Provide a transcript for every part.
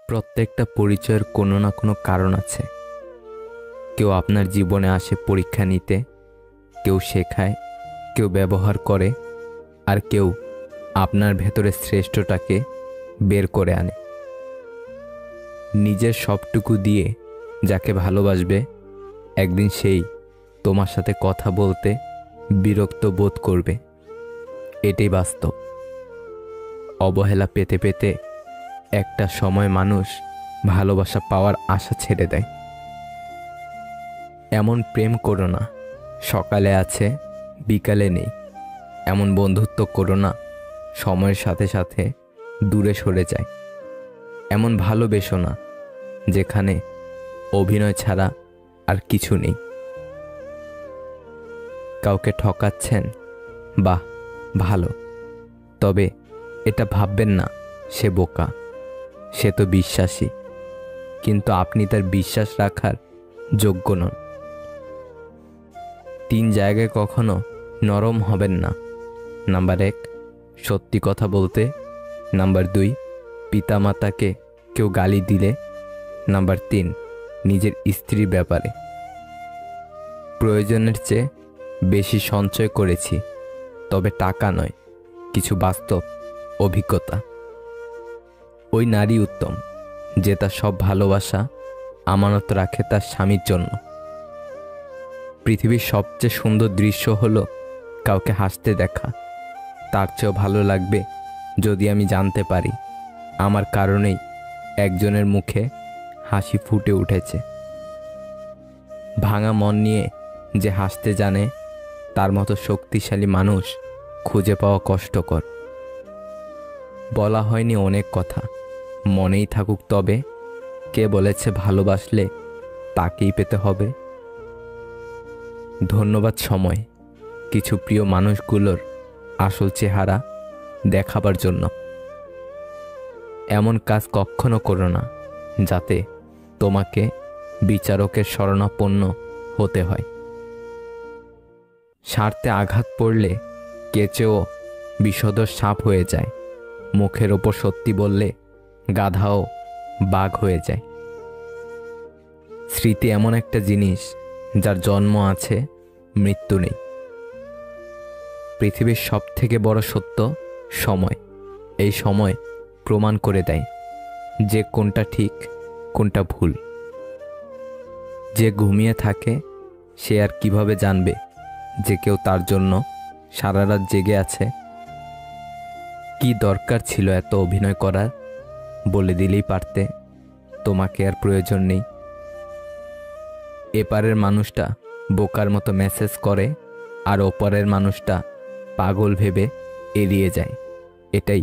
প্রত্যেকটা পরিচয়ের কোনো না কোনো কারণ আছে। কেউ আপনার জীবনে আসে পরীক্ষা নিতে, কেউ শেখায়, কেউ ব্যবহার করে, আর কেউ আপনার ভেতরে শ্রেষ্ঠটাকে বের করে আনে। নিজের সবটুকু দিয়ে যাকে ভালোবাসবে, একদিন সেই তোমার সাথে কথা বলতে বিরক্ত বোধ করবে। এটাই বাস্তব। অবহেলা পেতে পেতে একটা সময় মানুষ ভালোবাসা পাওয়ার আশা ছেড়ে দেয়। এমন প্রেম করো না সকালে আছে বিকালে নেই। এমন বন্ধুত্ব করো না সময়ের সাথে সাথে দূরে সরে যায়। এমন ভালোবেসো না যেখানে অভিনয় ছাড়া আর কিছু নেই। কাউকে ঠকাচ্ছেন, বাহ ভালো, তবে এটা ভাববেন না সে বোকা। সে তো বিশ্বাসী, কিন্তু আপনি তার বিশ্বাস রাখার যোগ্য নন। 3 জায়গায় কখনো নরম হবেন না। নাম্বার 1, সত্যি কথা বলতে। নাম্বার 2, পিতামাতাকে কেউ গালি দিলে। নাম্বার 3, নিজের স্ত্রীর ব্যাপারে। প্রয়োজনের চেয়ে বেশি সঞ্চয় করেছি, তবে টাকা নয়, কিছু বাস্তব অভিজ্ঞতা। ওই নারী উত্তম যে তার সব ভালোবাসা আমানত রাখে তার স্বামীর জন্য। পৃথিবীর সবচেয়ে সুন্দর দৃশ্য হলো কাউকে হাসতে দেখা। তার চেয়েও ভালো লাগবে যদি আমি জানতে পারি আমার কারণেই একজনের মুখে হাসি ফুটে উঠেছে। ভাঙা মন নিয়ে যে হাসতে জানে, তার মতো শক্তিশালী মানুষ খুঁজে পাওয়া কষ্টকর। বলা হয়নি অনেক কথা, মনেই থাকুক তবে। কে বলেছে ভালোবাসলে তাকেই পেতে হবে? ধন্যবাদ সময়, কিছু প্রিয় মানুষগুলোর আসল চেহারা দেখাবার জন্য। এমন কাজ কখনো করো না যাতে তোমাকে বিচারকের শরণাপন্ন হতে হয়। স্বার্থে আঘাত পড়লে কেচেও বিষধর সাপ হয়ে যায়। মুখের ওপর সত্যি বললে গাধাও বাঘ হয়ে যায়। স্মৃতি এমন একটা জিনিস যার জন্ম আছে, মৃত্যু নেই। পৃথিবীর সবথেকে বড় সত্য সময়। এই সময় প্রমাণ করে দেয় যে কোনটা ঠিক কোনটা ভুল। যে ঘুমিয়ে থাকে সে আর কিভাবে জানবে যে কেউ তার জন্য সারা রাত জেগে আছে? কি দরকার ছিল এত অভিনয় করার? বলে দিলেই পারতে তোমাকে আর প্রয়োজন নেই। এপারের মানুষটা বোকার মতো মেসেজ করে আর ওপারের মানুষটা পাগল ভেবে এড়িয়ে যায়। এটাই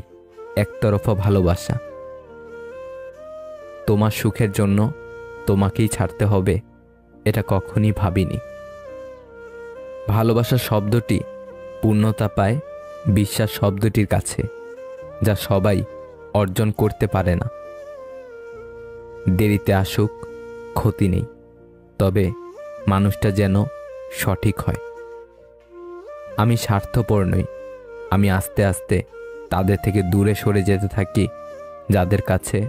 একতরফা ভালোবাসা। তোমার সুখের জন্য তোমাকেই ছাড়তে হবে এটা কখনই ভাবিনি। ভালোবাসা শব্দটি পূর্ণতা পায় বিশ্বাস শব্দটির কাছে, যা সবাই অর্জন করতে পারে না। দেরিতে আসুক ক্ষতি নেই, তবে মানুষটা যেন সঠিক হয়। আমি স্বার্থপর নই। আমি আস্তে আস্তে তাদের থেকে দূরে সরে যেতে থাকি যাদের কাছে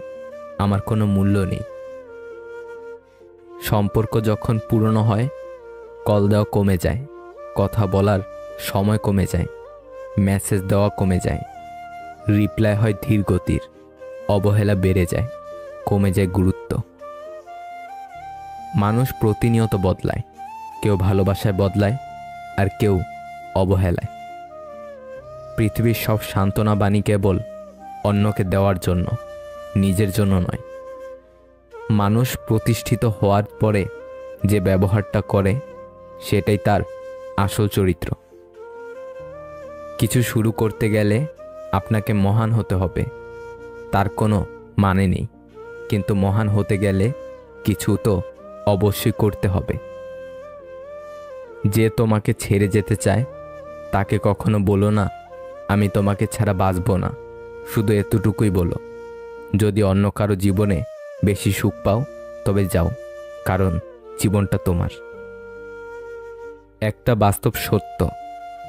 আমার কোনো মূল্য নেই। সম্পর্ক যখন পুরনো হয়, কল দেওয়া কমে যায়, কথা বলার সময় কমে যায়, মেসেজ দেওয়া কমে যায়, রিপ্লাই হয় ধীর গতির, অবহেলা বেড়ে যায়, কমে যায় গুরুত্ব। মানুষ প্রতিনিয়ত বদলায়। কেউ ভালোবাসায় বদলায় আর কেউ অবহেলায়। পৃথিবীর সব সান্ত্বনা বাণী কেবল অন্যকে দেওয়ার জন্য, নিজের জন্য নয়। মানুষ প্রতিষ্ঠিত হওয়ার পরে যে ব্যবহারটা করে সেটাই তার আসল চরিত্র। কিছু শুরু করতে গেলে আপনাকে মহান হতে হবে, তার কোনো মানে নেই। কিন্তু মহান হতে গেলে কিছু তো অবশ্যই করতে হবে। যে তোমাকে ছেড়ে যেতে চায় তাকে কখনো বলো না আমি তোমাকে ছাড়া বাঁচব না। শুধু এতটুকুই বলো, যদি অন্য কারো জীবনে বেশি সুখ পাও তবে যাও, কারণ জীবনটা তোমার। একটা বাস্তব সত্য,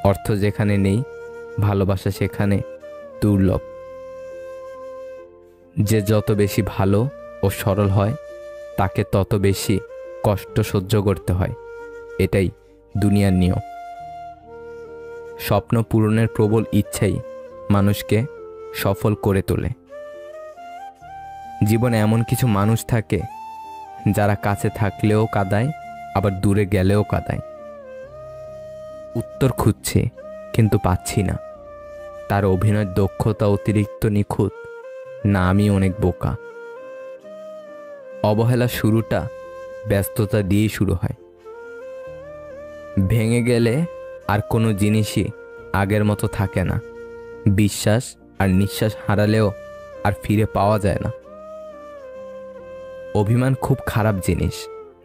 অর্থ যেখানে নেই ভালোবাসা সেখানে দুর্লভ। যে যত বেশি ভালো ও সরল হয় তাকে তত বেশি কষ্ট সহ্য করতে হয়। এটাই দুনিয়ার নিয়ম। স্বপ্ন পূরণের প্রবল ইচ্ছাই মানুষকে সফল করে তোলে। জীবনে এমন কিছু মানুষ থাকে যারা কাছে থাকলেও কাঁদায়, আবার দূরে গেলেও কাঁদায়। উত্তর খুঁজছি কিন্তু পাচ্ছি না। তার অভিনয়ের দক্ষতা অতিরিক্ত নিখুঁত, না আমি অনেক বোকা। অবহেলার শুরুটা ব্যস্ততা দিয়েই শুরু হয়। ভেঙে গেলে আর কোনো জিনিসই আগের মতো থাকে না। বিশ্বাস আর নিঃশ্বাস হারালেও আর ফিরে পাওয়া যায় না। অভিমান খুব খারাপ জিনিস,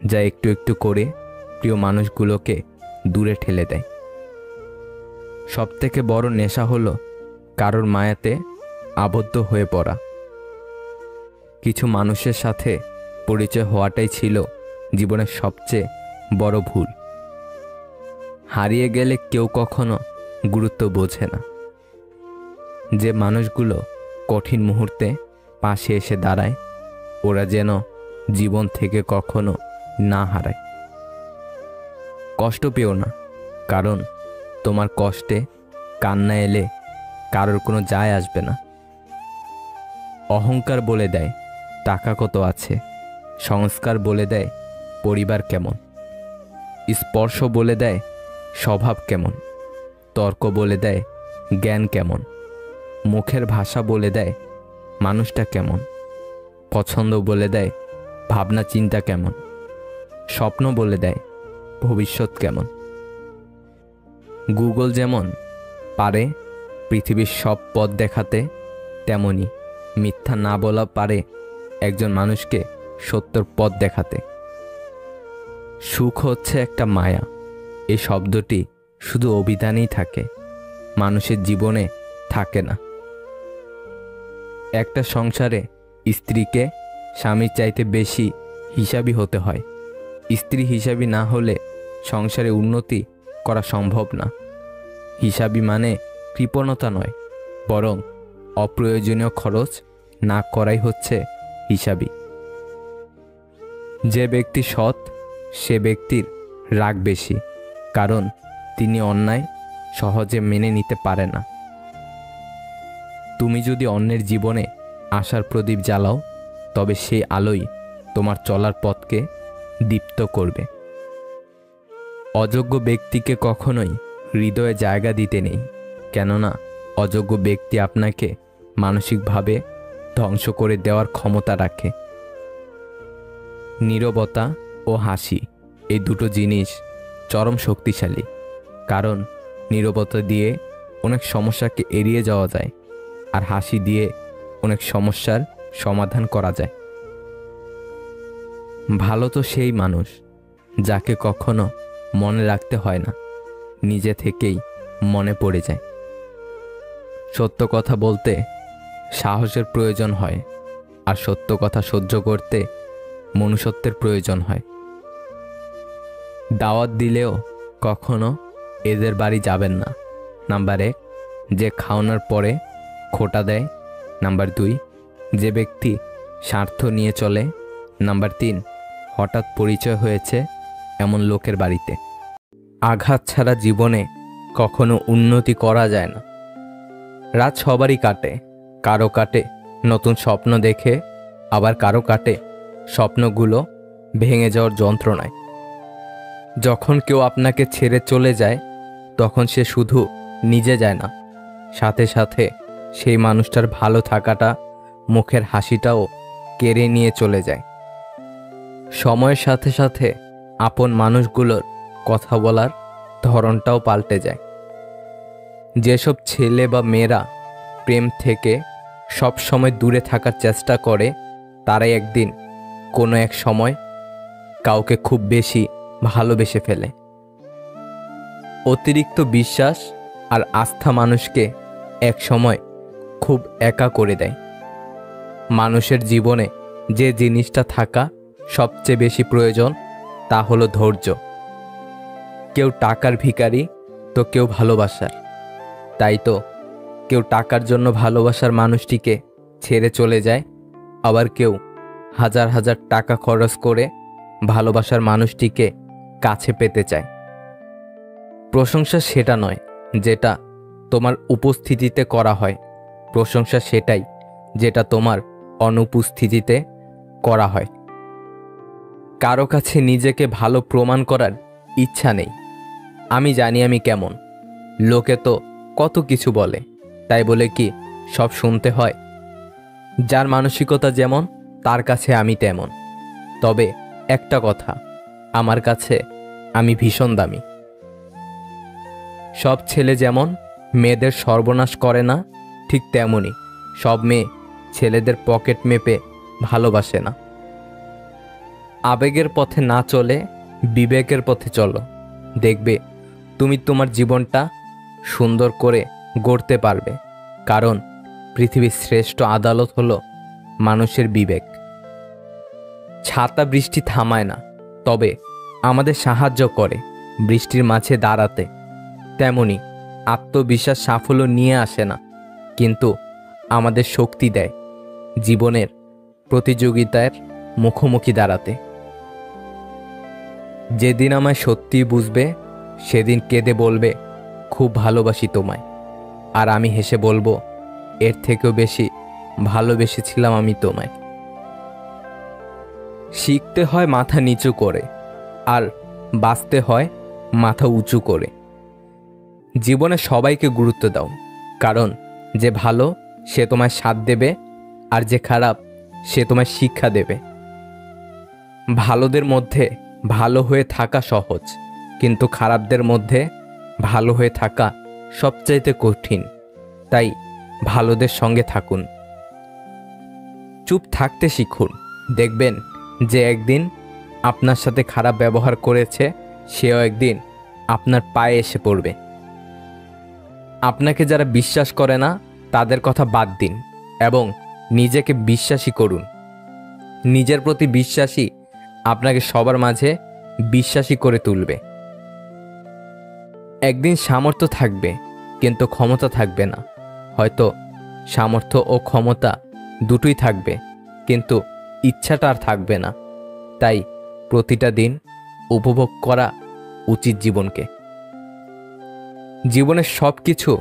যা একটু একটু করে প্রিয় মানুষগুলোকে দূরে ঠেলে দেয়। সবথেকে বড় নেশা হলো কারোর মায়াতে আবদ্ধ হয়ে পড়া। কিছু মানুষের সাথে পরিচয় হওয়াটাই ছিল জীবনের সবচেয়ে বড় ভুল। হারিয়ে গেলে কেউ কখনো গুরুত্ব বোঝে না। যে মানুষগুলো কঠিন মুহূর্তে পাশে এসে দাঁড়ায়, ওরা যেন জীবন থেকে কখনো না হারায়। কষ্ট পেও না, কারণ তোমার কষ্টে কান্না এলে কারোর কোনো যায় আসবে না। অহংকার বলে দেয় টাকা কত আছে, সংস্কার বলে দেয় পরিবার কেমন, স্পর্শ বলে দেয় স্বভাব কেমন, তর্ক বলে দেয় জ্ঞান কেমন, মুখের ভাষা বলে দেয় মানুষটা কেমন, পছন্দ বলে দেয় ভাবনা চিন্তা কেমন, স্বপ্ন বলে দেয় ভবিষ্যৎ কেমন। গুগল যেমন পারে পৃথিবীর সব পথ দেখাতে, তেমনি মিথ্যা না বলা পারে একজন মানুষকে সত্যর পথ দেখাতে। সুখ হচ্ছে একটা মায়া। এই শব্দটি শুধু অভিধানেই থাকে, মানুষের জীবনে থাকে না। একটা সংসারে স্ত্রীকে স্বামীর চাইতে বেশি হিসাবী হতে হয়। স্ত্রী হিসাবী না হলে সংসারে উন্নতি করা সম্ভব না। হিসাবী মানে কৃপণতা নয়, বরং অপ্রয়োজনীয় খরচ না করাই হচ্ছে হিসাবী। যে ব্যক্তি সৎ, সে ব্যক্তির রাগ বেশি, কারণ তিনি অন্যায় সহজে মেনে নিতে পারে না। তুমি যদি অন্যের জীবনে আশার প্রদীপ জ্বালাও, তবে সেই আলোই তোমার চলার পথকে দীপ্ত করবে। অযোগ্য ব্যক্তিকে কখনোই হৃদয়ে জায়গা দিতে নেই, কেননা অযোগ্য ব্যক্তি আপনাকে মানসিকভাবে ধ্বংস করে দেওয়ার ক্ষমতা রাখে। নীরবতা ও হাসি, এই দুটো জিনিস চরম শক্তিশালী, কারণ নীরবতা দিয়ে অনেক সমস্যাকে এড়িয়ে যাওয়া যায়, আর হাসি দিয়ে অনেক সমস্যার সমাধান করা যায়। ভালো তো সেই মানুষ যাকে কখনো মনে রাখতে হয় না, নিজে থেকেই মনে পড়ে যায়। সত্য কথা বলতে সাহসের প্রয়োজন হয়, আর সত্য কথা সহ্য করতে মনুষ্যত্বের প্রয়োজন হয়। দাওয়াত দিলেও কখনো এদের বাড়ি যাবেন না। নাম্বার 1, যে খাওয়ানোর পরে খোঁটা দেয়। নাম্বার 2, যে ব্যক্তি স্বার্থ নিয়ে চলে। নাম্বার 3, হঠাৎ পরিচয় হয়েছে এমন লোকের বাড়িতে। আঘাত ছাড়া জীবনে কখনো উন্নতি করা যায় না। রাত সবারই কাটে, কারো কাটে নতুন স্বপ্ন দেখে, আবার কারো কাটে স্বপ্নগুলো ভেঙে যাওয়ার যন্ত্রণায়। যখন কেউ আপনাকে ছেড়ে চলে যায়, তখন সে শুধু নিজে যায় না, সাথে সাথে সেই মানুষটার ভালো থাকাটা, মুখের হাসিটাও কেড়ে নিয়ে চলে যায়। সময়ের সাথে সাথে আপন মানুষগুলোর কথা বলার ধরনটাও পাল্টে যায়। যেসব ছেলে বা মেয়েরা প্রেম থেকে সব সময় দূরে থাকার চেষ্টা করে, তারাই একদিন কোনো এক সময় কাউকে খুব বেশি ভালোবেসে ফেলে। অতিরিক্ত বিশ্বাস আর আস্থা মানুষকে এক সময় খুব একা করে দেয়। মানুষের জীবনে যে জিনিসটা থাকা সবচেয়ে বেশি প্রয়োজন, তা হলো ধৈর্য। কেউ টাকার ভিখারি তো কেউ ভালোবাসার। তাই তো কেউ টাকার জন্য ভালোবাসার মানুষটিকে ছেড়ে চলে যায়, আবার কেউ হাজার হাজার টাকা খরচ করে ভালোবাসার মানুষটিকে কাছে পেতে চায়। প্রশংসা সেটা নয় যেটা তোমার উপস্থিতিতে করা হয়, প্রশংসা সেটাই যেটা তোমার অনুপস্থিতিতে করা হয়। কারো কাছে নিজেকে ভালো প্রমাণ করার ইচ্ছা নেই। আমি জানি আমি কেমন, লোকে তো কত কিছু বলে, তাই বলে কি সব শুনতে হয়? যার মানসিকতা যেমন তার কাছে আমি তেমন। তবে একটা কথা, আমার কাছে আমি ভীষণ দামি। সব ছেলে যেমন মেয়েদের সর্বনাশ করে না, ঠিক তেমনই সব মেয়ে ছেলেদের পকেট মেপে ভালোবাসে না। আবেগের পথে না চলে বিবেকের পথে চলো, দেখবে তুমি তোমার জীবনটা সুন্দর করে গড়তে পারবে। কারণ পৃথিবীর শ্রেষ্ঠ আদালত হলো মানুষের বিবেক। ছাতা বৃষ্টি থামায় না, তবে আমাদের সাহায্য করে বৃষ্টির মাঝে দাঁড়াতে। তেমনি আত্মবিশ্বাস সাফল্য নিয়ে আসে না, কিন্তু আমাদের শক্তি দেয় জীবনের প্রতিযোগিতার মুখোমুখি দাঁড়াতে। যেদিন আমায় সত্যিই বুঝবে সেদিন কেঁদে বলবে খুব ভালোবাসি তোমায়, আর আমি হেসে বলবো এর থেকেও বেশি ভালোবেসেছিলাম আমি তোমায়। শিখতে হয় মাথা নিচু করে, আর বাঁচতে হয় মাথা উঁচু করে। জীবনে সবাইকে গুরুত্ব দাও, কারণ যে ভালো সে তোমায় সাথ দেবে, আর যে খারাপ সে তোমায় শিক্ষা দেবে। ভালোদের মধ্যে ভালো হয়ে থাকা সহজ, কিন্তু খারাপদের মধ্যে ভালো হয়ে থাকা সবচাইতে কঠিন। তাই ভালোদের সঙ্গে থাকুন, চুপ থাকতে শিখুন। দেখবেন যে একদিন আপনার সাথে খারাপ ব্যবহার করেছে সেও একদিন আপনার পায়ে এসে পড়বে। আপনাকে যারা বিশ্বাস করে না তাদের কথা বাদ দিন এবং নিজেকে বিশ্বাসী করুন। নিজের প্রতি বিশ্বাসী আপনাকে সবার মাঝে বিশ্বাসী করে তুলবে। একদিন সামর্থ্য থাকবে কিন্তু ক্ষমতা থাকবে না। হয়তো সামর্থ্য ও ক্ষমতা দুটোই থাকবে, কিন্তু ইচ্ছাটা আর থাকবে না। তাই প্রতিটা দিন উপভোগ করা উচিত জীবনকে। জীবনের সব কিছু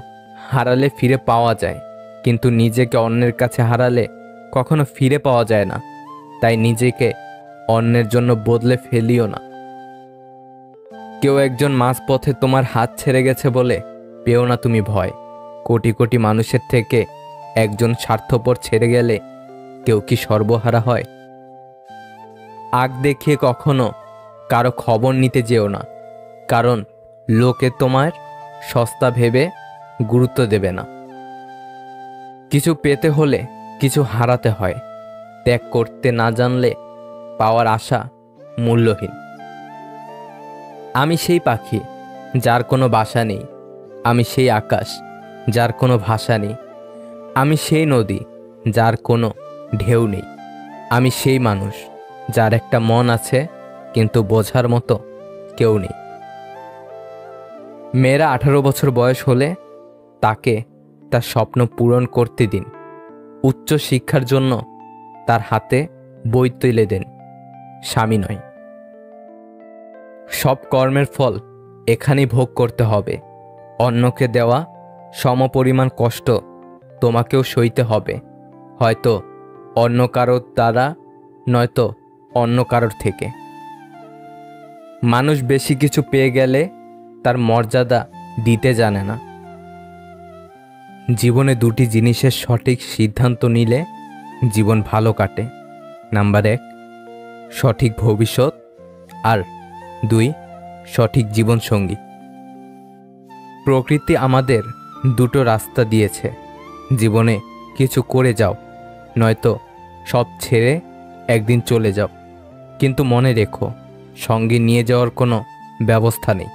হারালে ফিরে পাওয়া যায়, কিন্তু নিজেকে অন্যের কাছে হারালে কখনো ফিরে পাওয়া যায় না। তাই নিজেকে অন্যের জন্য বদলে ফেলিও না। কেউ একজন মাঝপথে তোমার হাত ছেড়ে গেছে বলে পেও না তুমি ভয়। কোটি কোটি মানুষের থেকে একজন স্বার্থপর ছেড়ে গেলে কেউ কি সর্বহারা হয়? আগ দেখিয়ে কখনো কারো খবর নিতে যেও না, কারণ লোকে তোমার সস্তা ভেবে গুরুত্ব দেবে না। কিছু পেতে হলে কিছু হারাতে হয়। ত্যাগ করতে না জানলে পাওয়ার আশা মূল্যহীন। আমি সেই পাখি যার কোনো বাসা নেই, আমি সেই আকাশ যার কোনো ভাষা নেই, আমি সেই নদী যার কোনো ঢেউ নেই, আমি সেই মানুষ যার একটা মন আছে কিন্তু বোঝার মতো কেউ নেই। মেয়েরা 18 বছর বয়স হলে তাকে তার স্বপ্ন পূরণ করতে দিন। উচ্চ শিক্ষার জন্য তার হাতে বই তুলে দেন, স্বামী নয়। সব কর্মের ফল এখানেই ভোগ করতে হবে। অন্যকে দেওয়া সমপরিমাণ কষ্ট তোমাকেও সইতে হবে, হয়তো অন্য কারোর দ্বারা, নয়তো অন্য কারোর থেকে। মানুষ বেশি কিছু পেয়ে গেলে তার মর্যাদা দিতে জানে না। জীবনে দুটি জিনিসের সঠিক সিদ্ধান্ত নিলে জীবন ভালো কাটে। নাম্বার 1, সঠিক ভবিষ্যৎ, আর 2, সঠিক জীবনসঙ্গী। প্রকৃতি আমাদের দুটো রাস্তা দিয়েছে। জীবনে কিছু করে যাও, নয়তো সব ছেড়ে একদিন চলে যাও। কিন্তু মনে রেখো, সঙ্গে নিয়ে যাওয়ার কোনো ব্যবস্থা নেই।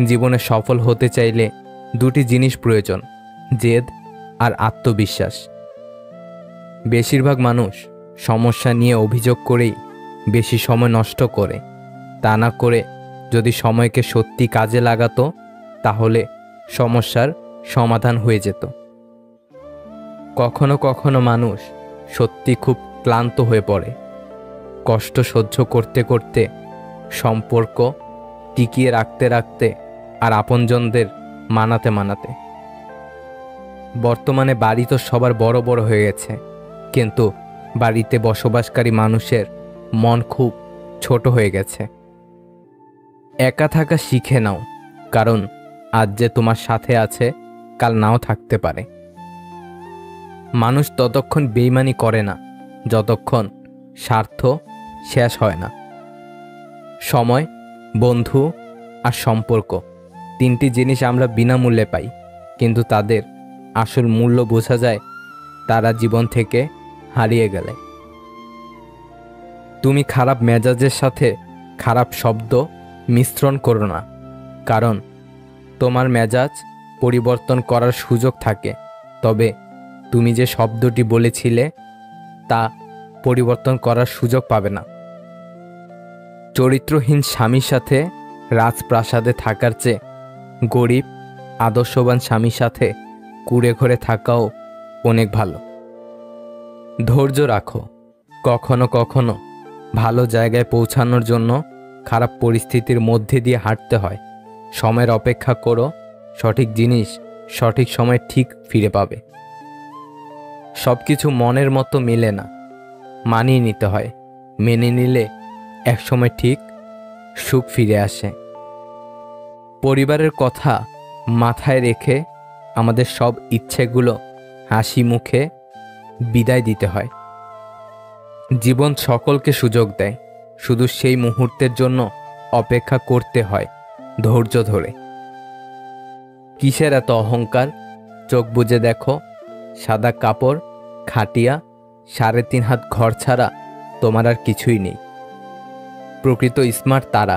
জীবনে সফল হতে চাইলে দুটি জিনিস প্রয়োজন, জেদ আর আত্মবিশ্বাস। বেশিরভাগ মানুষ সমস্যা নিয়ে অভিযোগ করেই বেশি সময় নষ্ট করে। তা না করে যদি সময়কে সত্যি কাজে লাগাতো তাহলে সমস্যার সমাধান হয়ে যেত। কখনো কখনো মানুষ সত্যি খুব ক্লান্ত হয়ে পড়ে, কষ্ট সহ্য করতে করতে, সম্পর্ক টিকিয়ে রাখতে রাখতে, আর আপনজনদের মানাতে মানাতে। বর্তমানে বাড়ি তো সবার বড় বড় হয়ে গেছে, কিন্তু বাড়িতে বসবাসকারী মানুষের মন খুব ছোট হয়ে গেছে। একা থাকা শিখে নাও, কারণ আজ যে তোমার সাথে আছে কাল নাও থাকতে পারে। মানুষ ততক্ষণ বেইমানি করে না যতক্ষণ স্বার্থ শেষ হয় না। সময়, বন্ধু আর সম্পর্ক, তিনটি জিনিস আমরা বিনামূল্যে পাই, কিন্তু তাদের আসল মূল্য বোঝা যায় তারা জীবন থেকে হারিয়ে গেলে। তুমি খারাপ মেজাজের সাথে খারাপ শব্দ মিশ্রণ করো না, কারণ তোমার মেজাজ পরিবর্তন করার সুযোগ থাকে, তবে তুমি যে শব্দটি বলেছিলে তা পরিবর্তন করার সুযোগ পাবে না। চরিত্রহীন স্বামীর সাথে রাজপ্রাসাদে থাকার চেয়ে গরিব আদর্শবান স্বামীর সাথে কুঁড়ে ঘরে থাকাও অনেক ভালো। ধৈর্য রাখো, কখনো কখনো ভালো জায়গায় পৌঁছানোর জন্য খারাপ পরিস্থিতির মধ্যে দিয়ে হাঁটতে হয়। সময়ের অপেক্ষা করো, সঠিক জিনিস সঠিক সময় ঠিক ফিরে পাবে। সব কিছু মনের মতো মেলে না, মানিয়ে নিতে হয়। মেনে নিলে একসময় ঠিক সুখ ফিরে আসে। পরিবারের কথা মাথায় রেখে আমাদের সব ইচ্ছেগুলো হাসি মুখে বিদায় দিতে হয়। জীবন সকলকে সুযোগ দেয়, শুধু সেই মুহূর্তের জন্য অপেক্ষা করতে হয় ধৈর্য ধরে। কিসের এত অহংকার? চোখ বুজে দেখো, সাদা কাপড়, খাটিয়া, 3.5 হাত ঘর ছাড়া তোমার আর কিছুই নেই। প্রকৃত স্মার্ট তারা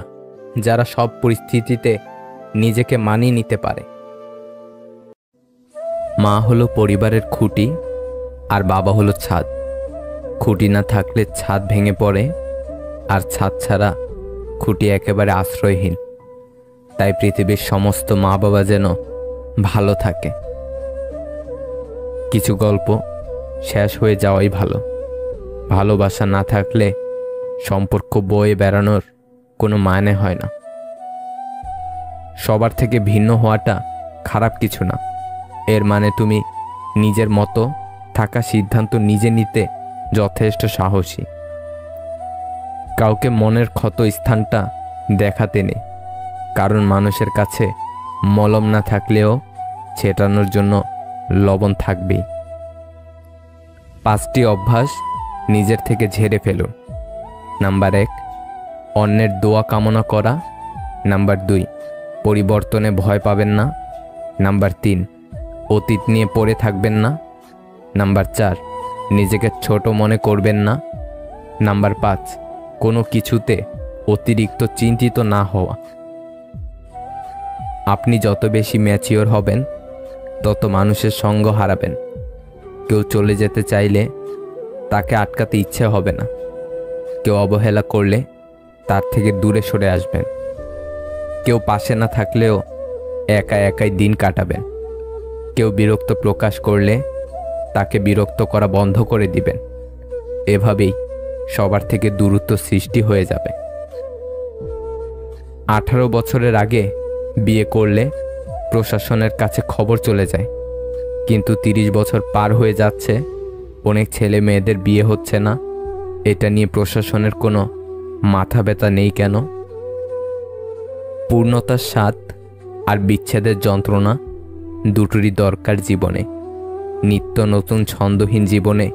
যারা সব পরিস্থিতিতে নিজেকে মানিয়ে নিতে পারে। মা হলো পরিবারের খুঁটি, আর বাবা হলো ছাদ। খুঁটি না থাকলে ছাদ ভেঙে পড়ে, আর ছাদ ছাড়া খুঁটি একেবারে আশ্রয়হীন। তাই পৃথিবীর সমস্ত মা বাবা যেন ভালো থাকে। কিছু গল্প শেষ হয়ে যাওয়াই ভালো। ভালোবাসা না থাকলে সম্পর্ক বয়ে বেড়ানোর কোনো মানে হয় না। সবার থেকে ভিন্ন হওয়াটা খারাপ কিছু না, এর মানে তুমি নিজের মতো থাকা সিদ্ধান্ত নিজে নিতে যথেষ্ট সাহসী। কাউকে মনের ক্ষত স্থানটা দেখাতে নেই, কারণ মানুষের কাছে মলম না থাকলেও ছেটানোর জন্য লবণ থাকবেই। 5টি অভ্যাস নিজের থেকে ঝেড়ে ফেলুন। নাম্বার 1, অন্যের দোয়া কামনা করা। নাম্বার 2, পরিবর্তনে ভয় পাবেন না। নাম্বার 3, অতীত নিয়ে পড়ে থাকবেন না। নাম্বার 4, নিজেকে ছোট মনে করবেন না। নাম্বার 5, কোনো কিছুতে অতিরিক্ত চিন্তিত না হওয়া। আপনি যত বেশি ম্যাচিওর হবেন তত মানুষের সঙ্গ হারাবেন। কেউ চলে যেতে চাইলে তাকে আটকাতে ইচ্ছে হবে না। কেউ অবহেলা করলে তার থেকে দূরে সরে আসবেন। কেউ পাশে না থাকলেও একা একাই দিন কাটাবেন। কেউ বিরক্ত প্রকাশ করলে তাকে বিরক্ত করা বন্ধ করে দিবেন। এভাবেই সবার থেকে দূরত্ব সৃষ্টি হয়ে যাবে। 18 বছরের আগে বিয়ে করলে প্রশাসনের কাছে খবর চলে যায়, কিন্তু 30 বছর পার হয়ে যাচ্ছে, অনেক ছেলে মেয়েদের বিয়ে হচ্ছে না। এটা নিয়ে প্রশাসনের কোনো মাথা ব্যথা নেই কেন? পূর্ণতার স্বাদ আর বিচ্ছেদের যন্ত্রণা দুটোরই দরকার জীবনে। নিত্য নতুন ছন্দহীন জীবনে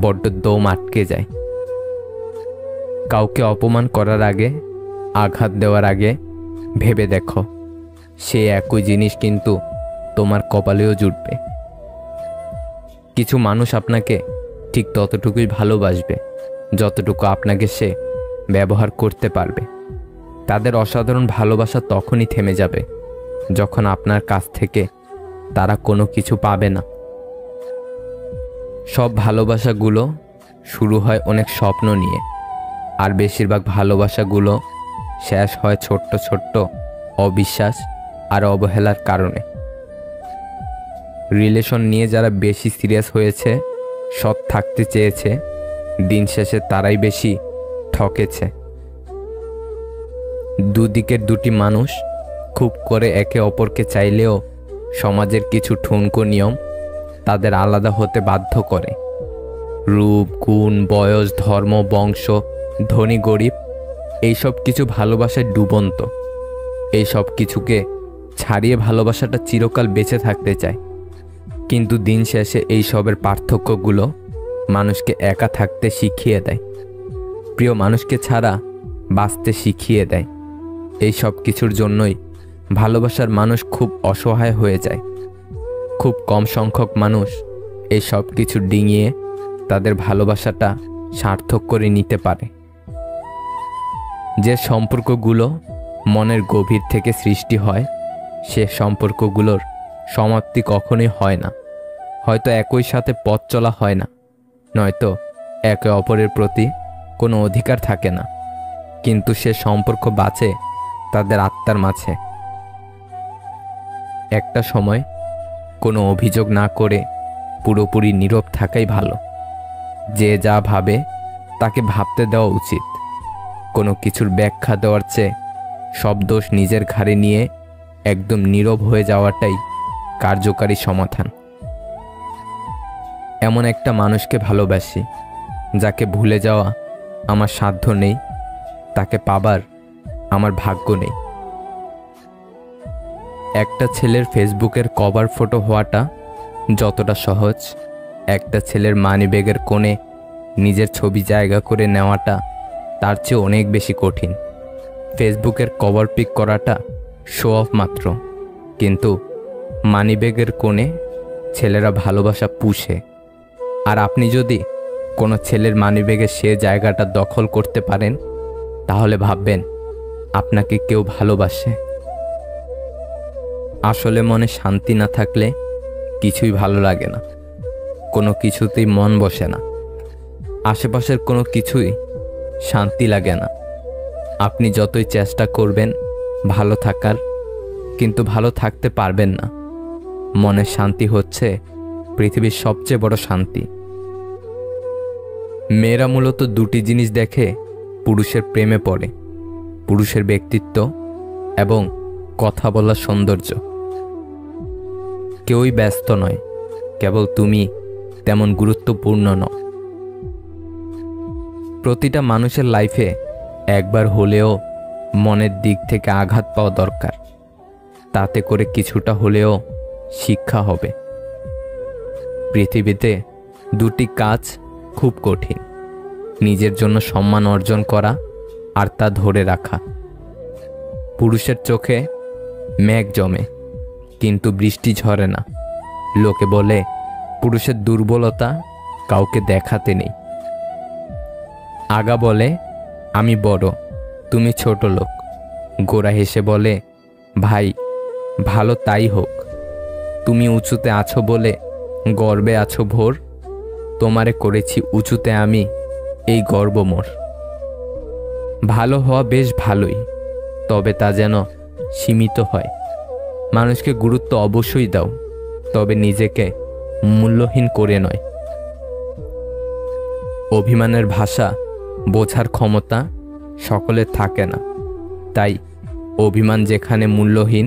বড্ড দম আটকে যায়। কাউকে অপমান করার আগে, আঘাত দেওয়ার আগে ভেবে দেখো, সে একই জিনিস কিন্তু তোমার কপালেও জুটবে। কিছু মানুষ আপনাকে ঠিক ততটুকুই ভালোবাসবে যতটুকু আপনাকে সে ব্যবহার করতে পারবে। তাদের অসাধারণ ভালোবাসা তখনই থেমে যাবে যখন আপনার কাছ থেকে তারা কোনো কিছু পাবে না। সব ভালোবাসাগুলো শুরু হয় অনেক স্বপ্ন নিয়ে, আর বেশিরভাগ ভালোবাসাগুলো শেষ হয় ছোট্ট ছোট্ট অবিশ্বাস আর অবহেলার কারণে। রিলেশন নিয়ে যারা বেশি সিরিয়াস হয়েছে সৎ থাকতে চেয়েছে, দিন শেষে তারাই বেশি ঠকেছে। দুদিকের দুটি মানুষ খুব করে একে অপরকে চাইলেও সমাজের কিছু ঠুনকো নিয়ম তাদের আলাদা হতে বাধ্য করে। রূপ, গুণ, বয়স, ধর্ম, বংশ, ধনী গরিব এইসব কিছু ভালোবাসায় ডুবন্ত। এই সব কিছুকে ছাড়িয়ে ভালোবাসাটা চিরকাল বেঁচে থাকতে চায়। কিন্তু দিন শেষে এই সবের পার্থক্যগুলো মানুষকে একা থাকতে শিখিয়ে দেয়, প্রিয় মানুষকে ছাড়া বাঁচতে শিখিয়ে দেয়। এই সব কিছুর জন্যই ভালোবাসার মানুষ খুব অসহায় হয়ে যায়। খুব কম সংখ্যক মানুষ এই সব কিছু ডিঙিয়ে তাদের ভালোবাসাটা সার্থক করে নিতে পারে। যে সম্পর্কগুলো মনের গভীর থেকে সৃষ্টি হয়, সে সম্পর্কগুলোর সমাপ্তি কখনোই হয় না। হয়তো একই সাথে পথ চলা হয় না, নয়তো একে অপরের প্রতি কোনো অধিকার থাকে না, কিন্তু সে সম্পর্ক বাঁচে তাদের আত্মার মাঝে। একটা সময় কোনো অভিযোগ না করে পুরোপুরি নীরব থাকাই ভালো। যে যা ভাবে তাকে ভাবতে দেওয়া উচিত। কোনো কিছুর ব্যাখ্যা দেওয়ার চেয়ে সব দোষ নিজের ঘাড়ে নিয়ে একদম নীরব হয়ে যাওয়াটাই কার্যকারী সমাধান। এমন একটা মানুষকে ভালোবাসি যাকে ভুলে যাওয়া আমার সাধ্য নেই, তাকে পাবার আমার ভাগ্য নেই। একটা ছেলের ফেসবুকের কভার ফটো হওয়াটা যতটা সহজ, একটা ছেলের মানিব্যাগের কোণে নিজের ছবি জায়গা করে নেওয়াটা তার চেয়ে অনেক বেশি কঠিন। ফেসবুকের কভার পিক করাটা শো অফ মাত্র, কিন্তু মানিব্যাগের কোণে ছেলেরা ভালোবাসা পুষে। আর আপনি যদি কোনো ছেলের মানিব্যাগের সে জায়গাটা দখল করতে পারেন, তাহলে ভাববেন আপনাকে কেউ ভালোবাসে। আসলে মনে শান্তি না থাকলে কিছুই ভালো লাগে না, কোনো কিছুতেই মন বসে না, আশেপাশের কোনো কিছুই শান্তি লাগে না। আপনি যতই চেষ্টা করবেন ভালো থাকার, কিন্তু ভালো থাকতে পারবেন না। মনের শান্তি হচ্ছে পৃথিবীর সবচেয়ে বড় শান্তি। মেয়েরা মূলত দুটি জিনিস দেখে পুরুষের প্রেমে পড়ে: পুরুষের ব্যক্তিত্ব এবং কথা বলার সৌন্দর্য। কেউই ব্যস্ত নয়, কেবল তুমি তেমন গুরুত্বপূর্ণ নও। প্রতিটা মানুষের লাইফে একবার হলেও মনের দিক থেকে আঘাত পাওয়া দরকার, তাতে করে কিছুটা হলেও শিক্ষা হবে। পৃথিবীতে দুটি কাজ খুব কঠিন: নিজের জন্য সম্মান অর্জন করা আর তা ধরে রাখা। পুরুষের চোখে মেঘ জমে, কিন্তু বৃষ্টি ঝরে না। লোকে বলে পুরুষের দুর্বলতা কাউকে দেখাতে নেই। আগা বলে আমি বড়, তুমি ছোট লোক। গোরা হেসে বলে ভাই ভালো তাই হোক, তুমি উঁচুতে আছো বলে গর্বে আছো ভোর, তোমারে করেছি উঁচুতে আমি, এই গর্ব মোর। ভালো হওয়া বেশ ভালোই, তবে তা যেন সীমিত হয়। মানুষকে গুরুত্ব অবশ্যই দাও, তবে নিজেকে মূল্যহীন করে নয়। অভিমানের ভাষা বোঝার ক্ষমতা সকলের থাকে না, তাই অভিমান যেখানে মূল্যহীন,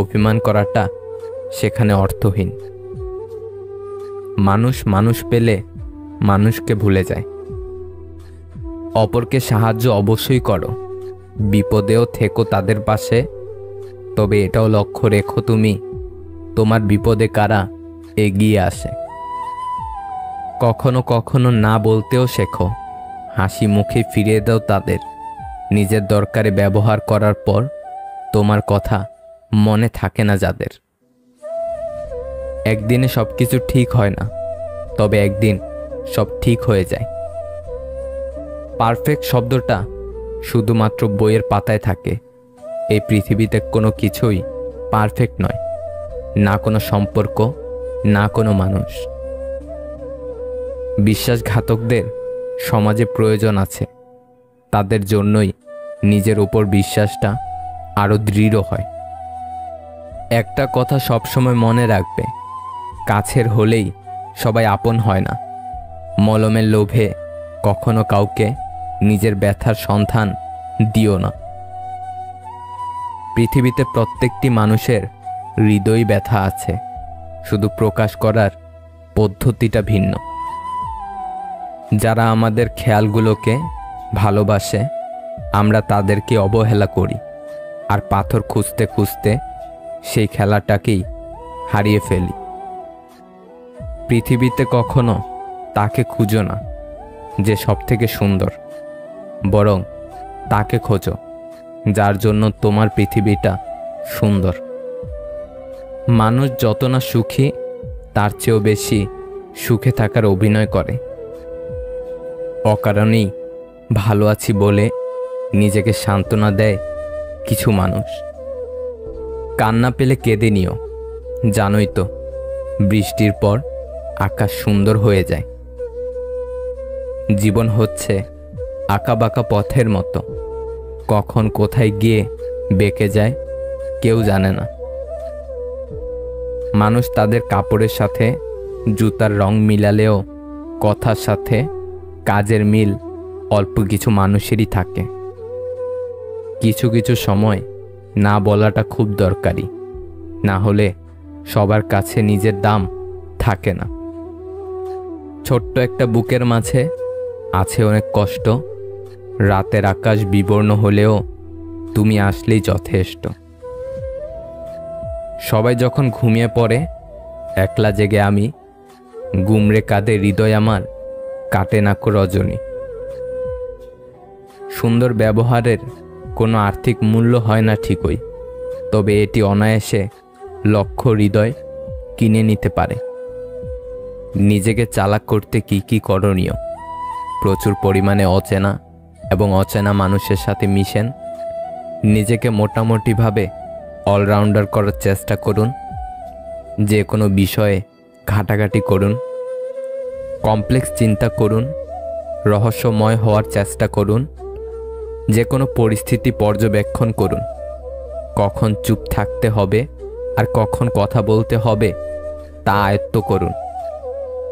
অভিমান করাটা সেখানে অর্থহীন। মানুষ মানুষ পেলে মানুষকে ভুলে যায়। অপরকে সাহায্য অবশ্যই করো, বিপদেও থেকো তাদের পাশে, তবে এটাও লক্ষ্য রেখো তুমি তোমার বিপদে কারা এগিয়ে আসে। কখনো কখনো না বলতেও শেখো, হাসি মুখে ফিরিয়ে দাও তাদের। নিজের দরকারে ব্যবহার করার পর তোমার কথা মনে থাকে না যাদের। একদিনে সব কিছু ঠিক হয় না, তবে একদিন সব ঠিক হয়ে যায়। পারফেক্ট শব্দটা শুধুমাত্র বইয়ের পাতায় থাকে। এই পৃথিবীতে কোনো কিছুই পারফেক্ট নয়, না কোনো সম্পর্ক, না কোনো মানুষ। বিশ্বাসঘাতকদের সমাজে প্রয়োজন আছে, তাদের জন্যই নিজের উপর বিশ্বাসটা আরও দৃঢ় হয়। একটা কথা সবসময় মনে রাখবে, কাছের হলেই সবাই আপন হয় না। মলমের লোভে কখনো কাউকে নিজের ব্যথার সন্ধান দিও না। পৃথিবীতে প্রত্যেকটি মানুষের হৃদয় ব্যথা আছে, শুধু প্রকাশ করার পদ্ধতিটা ভিন্ন। যারা আমাদের খেয়ালগুলোকে ভালোবাসে, আমরা তাদেরকে অবহেলা করি, আর পাথর খুঁজতে খুঁজতে সেই খেলাটাকেই হারিয়ে ফেলি। পৃথিবীতে কখনো তাকে খুঁজো না যে সবথেকে সুন্দর, বরং তাকে খোঁজো যার জন্য তোমার পৃথিবীটা সুন্দর। মানুষ যত না সুখী, তার চেয়েও বেশি সুখে থাকার অভিনয় করে। অকারণেই ভালো আছি বলে নিজেকে সান্ত্বনা দেয় কিছু মানুষ। কান্না পেলে কেঁদে নিও, জানোই তো বৃষ্টির পর আকাশ সুন্দর হয়ে যায়। জীবন হচ্ছে আঁকাবাঁকা পথের মতো, কখন কোথায় গিয়ে বেঁকে যায় কেউ জানে না। মানুষ তাদের কাপড়ের সাথে জুতার রং মিলালেও কথার সাথে কাজের মিল অল্প কিছু মানুষেরই থাকে। কিছু কিছু সময় না বলাটা খুব দরকারি, না হলে সবার কাছে নিজের দাম থাকে না। ছোট্ট একটা বুকের মাঝে আছে অনেক কষ্ট, রাতের আকাশ বিবর্ণ হলেও তুমি আসলেই যথেষ্ট। সবাই যখন ঘুমিয়ে পড়ে, একলা জেগে আমি, গুমরে কাঁদে হৃদয় আমার, কাটে না কো রজনী। সুন্দর ব্যবহারের কোনো আর্থিক মূল্য হয় না ঠিকই, তবে এটি অনায়াসে লক্ষ হৃদয় কিনে নিতে পারে। নিজেকে চালাক করতে কি কি করণীয়? প্রচুর পরিমাণে অচেনা এবং অচেনা মানুষের সাথে মিশেন। নিজেকে মোটামুটিভাবে অলরাউন্ডার করার চেষ্টা করুন। যে কোনো বিষয়ে ঘাটাঘাটি করুন। কমপ্লেক্স চিন্তা করুন। রহস্যময় হওয়ার চেষ্টা করুন। যে কোনো পরিস্থিতি পর্যবেক্ষণ করুন। কখন চুপ থাকতে হবে আর কখন কথা বলতে হবে তা আয়ত্ত করুন।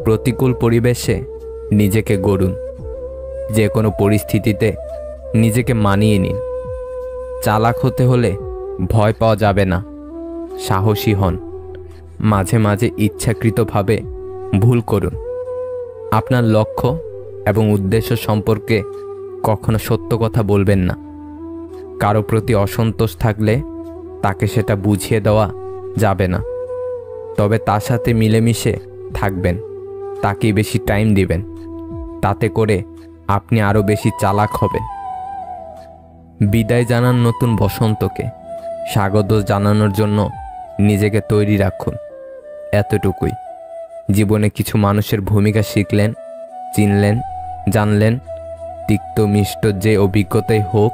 প্রতিকূল পরিবেশে নিজেকে গড়ুন। যে কোনো পরিস্থিতিতে নিজেকে মানিয়ে নিন। চালাক হতে হলে ভয় পাওয়া যাবে না, সাহসী হন। মাঝে মাঝে ইচ্ছাকৃতভাবে ভুল করুন। আপনার লক্ষ্য এবং উদ্দেশ্য সম্পর্কে কখনো সত্য কথা বলবেন না। কারো প্রতি অসন্তোষ থাকলে তাকে সেটা বুঝিয়ে দেওয়া যাবে না, তবে তার সাথে মিলেমিশে থাকবেন, তাকেই বেশি টাইম দিবেন। তাতে করে আপনি আরও বেশি চালাক হবেন। বিদায় জানান নতুন বসন্তকে, স্বাগত জানানোর জন্য নিজেকে তৈরি রাখুন। এতটুকুই। জীবনে কিছু মানুষের ভূমিকা শিখলেন, চিনলেন, জানলেন। তিক্ত মিষ্ট যে অভিজ্ঞতাই হোক,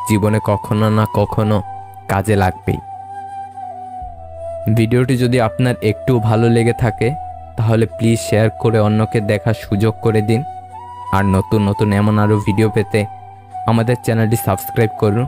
জীবনে কখনো না কখনো কাজে লাগবেই। ভিডিওটি যদি আপনার একটু ভালো লেগে থাকে তাহলে প্লিজ শেয়ার করে অন্যকে দেখার সুযোগ করে দিন। আর নতুন নতুন এমন আরও ভিডিও পেতে আমাদের চ্যানেলটি সাবস্ক্রাইব করুন।